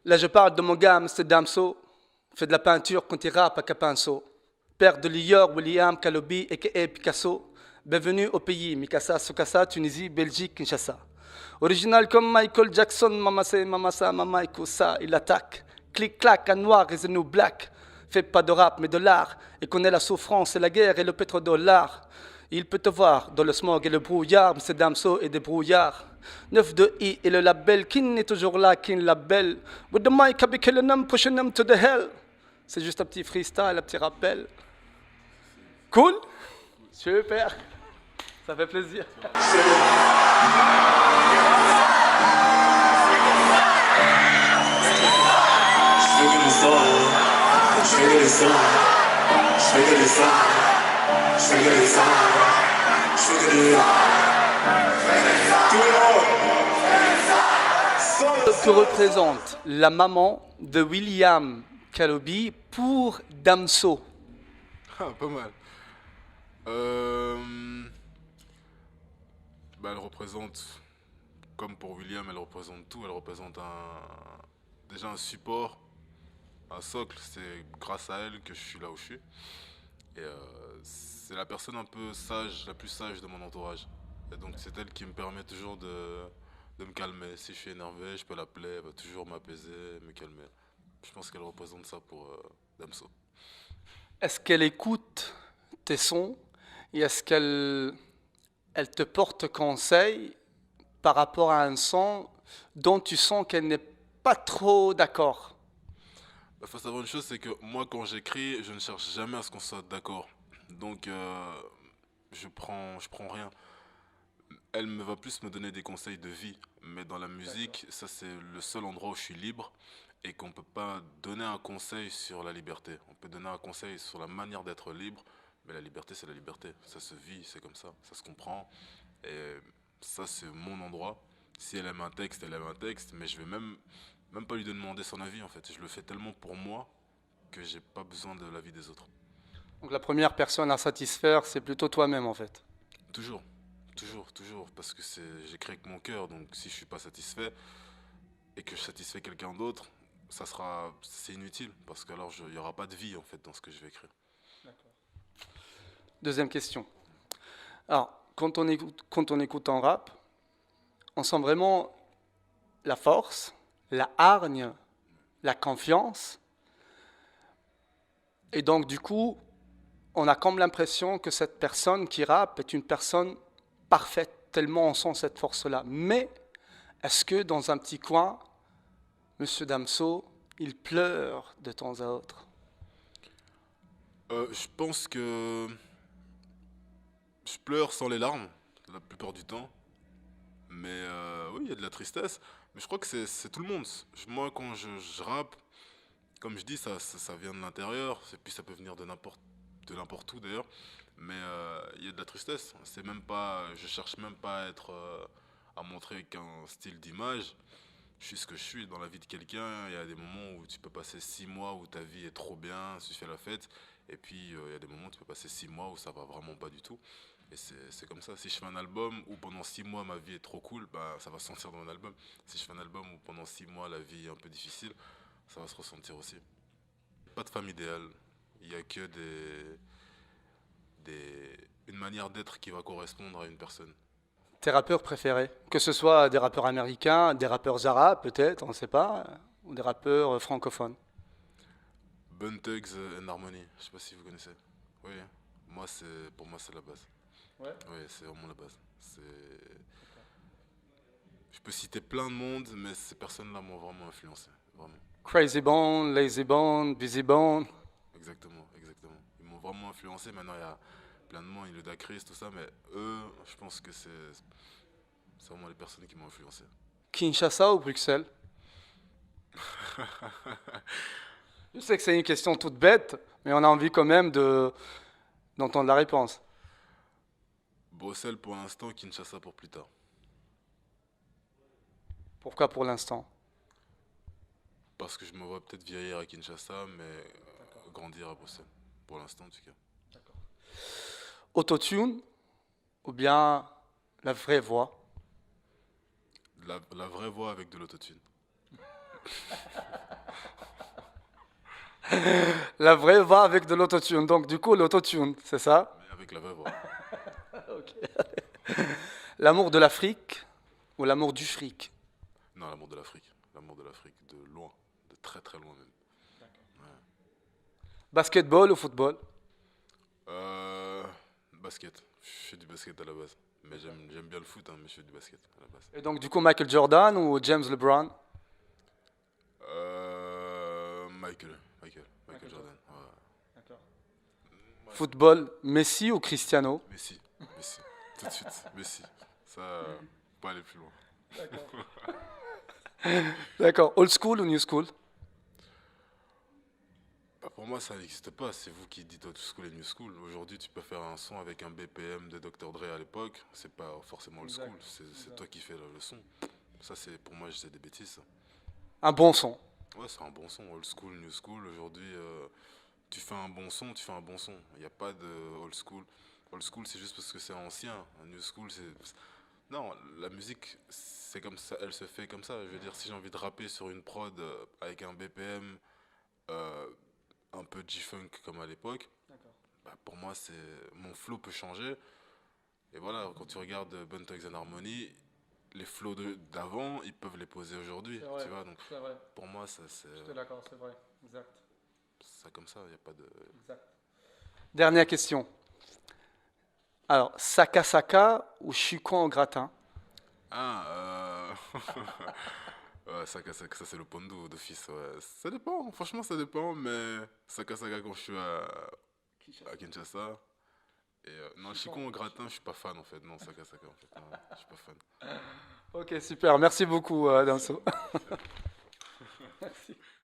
Là, je parle de mon gars, Mr. Damso. Fait de la peinture quand il rappe à Capinso. Père de Lior, William Kalobi, a.k.a. Picasso. Bienvenue au pays, Mikasa, Sukasa, Tunisie, Belgique, Kinshasa. Original comme Michael Jackson, Mamasa, Mamasa, Mama Ikusa, il attaque. Clic-clac, un noir is a new black. Fait pas de rap, mais de l'art. Et connaît la souffrance et la guerre et le pétrodollar. Il peut te voir dans le smog et le brouillard, c'est Damso et des brouillards. 9 de I et le label, Kin est toujours là, Kin label. With the mic, I be killing them, pushing them to the hell. C'est juste un petit freestyle, un petit rappel. Cool? Super. Ça fait plaisir. Que représente la maman de William Kalobi pour Damso? Ah, pas mal. Elle représente, comme pour William, elle représente tout. Elle représente déjà un support, un socle. C'est grâce à elle que je suis là où je suis. Et c'est la personne un peu sage, la plus sage de mon entourage. Et donc c'est elle qui me permet toujours de me calmer. Si je suis énervé, je peux l'appeler, elle va toujours m'apaiser, me calmer. Je pense qu'elle représente ça pour Damso. Est-ce qu'elle écoute tes sons et est-ce qu'elle te porte conseil par rapport à un son dont tu sens qu'elle n'est pas trop d'accord? Il faut savoir une chose, c'est que moi quand j'écris, je ne cherche jamais à ce qu'on soit d'accord. Donc je prends rien. Elle me va plus me donner des conseils de vie, mais dans la musique, ça c'est le seul endroit où je suis libre et qu'on ne peut pas donner un conseil sur la liberté. On peut donner un conseil sur la manière d'être libre, mais la liberté c'est la liberté. Ça se vit, c'est comme ça se comprend. Et ça c'est mon endroit. Si elle aime un texte, elle aime un texte, mais je vais même pas lui demander son avis en fait. Je le fais tellement pour moi que j'ai pas besoin de l'avis des autres. Donc la première personne à satisfaire, c'est plutôt toi-même en fait. Toujours, toujours, parce que j'écris avec mon cœur, donc si je suis pas satisfait et que je satisfais quelqu'un d'autre, c'est inutile, parce qu'alors il y aura pas de vie en fait dans ce que je vais écrire. Deuxième question. Alors, quand on écoute en rap, on sent vraiment la force, la hargne, la confiance. Et donc, du coup, on a comme l'impression que cette personne qui rappe est une personne parfaite, tellement on sent cette force-là. Mais est-ce que dans un petit coin, M. Damso, il pleure de temps à autre? Je pense que je pleure sans les larmes, la plupart du temps. Mais oui, il y a de la tristesse. Mais je crois que c'est tout le monde. Moi, quand je rappe, comme je dis, ça vient de l'intérieur. Et puis ça peut venir de n'importe où d'ailleurs. Mais il y a de la tristesse. C'est même pas, je cherche même pas à montrer qu'un style d'image. Je suis ce que je suis dans la vie de quelqu'un. Il y a des moments où tu peux passer 6 mois où ta vie est trop bien, tu fais la fête. Et puis il y a des moments où tu peux passer 6 mois où ça va vraiment pas du tout. Et c'est comme ça. Si je fais un album où pendant 6 mois ma vie est trop cool, bah, ça va se sentir dans mon album. Si je fais un album où pendant 6 mois la vie est un peu difficile, ça va se ressentir aussi. Pas de femme idéale. Il n'y a que une manière d'être qui va correspondre à une personne. Tes rappeurs préférés? Que ce soit des rappeurs américains, des rappeurs arabes peut-être, on ne sait pas, ou des rappeurs francophones. Bun Thugs and Harmony, je sais pas si vous connaissez. Oui, pour moi c'est la base. Ouais. Oui, c'est vraiment la base. Je peux citer plein de monde, mais ces personnes-là m'ont vraiment influencé, vraiment. Crazy Bone, Lazy Bone, Busy Bone. Exactement, exactement. Ils m'ont vraiment influencé. Maintenant, il y a plein de monde, il y a Ludacris, tout ça, mais eux, je pense que c'est vraiment les personnes qui m'ont influencé. Kinshasa ou Bruxelles? Je sais que c'est une question toute bête, mais on a envie quand même d'entendre la réponse. Bruxelles pour l'instant, Kinshasa pour plus tard. Pourquoi pour l'instant? Parce que je me vois peut-être vieillir à Kinshasa, mais grandir à Bruxelles. Pour l'instant, en tout cas. Autotune ou bien la vraie voix? La vraie voix avec de l'autotune. La vraie va avec de l'autotune. Donc, du coup, l'autotune, c'est ça? Mais avec la vraie voix. Ok. L'amour de l'Afrique ou l'amour du fric? Non, l'amour de l'Afrique. L'amour de l'Afrique, de loin. De très très loin même. Ouais. Basketball ou football? Euh, basket. Je fais du basket à la base. Mais j'aime bien le foot, hein, mais je fais du basket à la base. Et donc, du coup, Michael Jordan ou James LeBron? Michael Jordan. Ouais. Ouais. Football, Messi ou Cristiano? Messi. Messi. Tout de suite. Messi. Ça, pas aller plus loin. D'accord. Old school ou new school? Bah, pour moi, ça n'existe pas. C'est vous qui dites old school et new school. Aujourd'hui, tu peux faire un son avec un BPM de Dr. Dre à l'époque. C'est pas forcément old school. C'est toi qui fais le son. Ça, c'est pour moi, c'est des bêtises. Ça. Un bon son. Ouais, c'est un bon son. Old school, new school. Aujourd'hui, tu fais un bon son, tu fais un bon son. Il n'y a pas de old school. Old school, c'est juste parce que c'est ancien. Un new school, c'est. Non, la musique, c'est comme ça, elle se fait comme ça. Je veux dire, si j'ai envie de rapper sur une prod avec un BPM euh, un peu G-funk comme à l'époque, bah, pour moi, c'est mon flow peut changer. Et voilà, quand tu regardes Bone Thugs and Harmony, les flows d'avant, ils peuvent les poser aujourd'hui, tu vois. Donc, C'est vrai. pour moi, ça c'est Je suis d'accord, c'est vrai. Exact. ça comme ça, il n'y a pas de. Dernière question. Alors, Saka Saka ou Chukon au gratin? Ah, ouais, ça c'est le pondo d'office, ouais. Ça dépend, franchement, ça dépend, mais Saka Saka quand je suis à Kinshasa. Et non, Chikon au gratin, je suis pas fan en fait. Non, Saka Saka en fait. Ouais, je suis pas fan. Ok, super. Merci beaucoup, Damso. Merci à vous. Merci.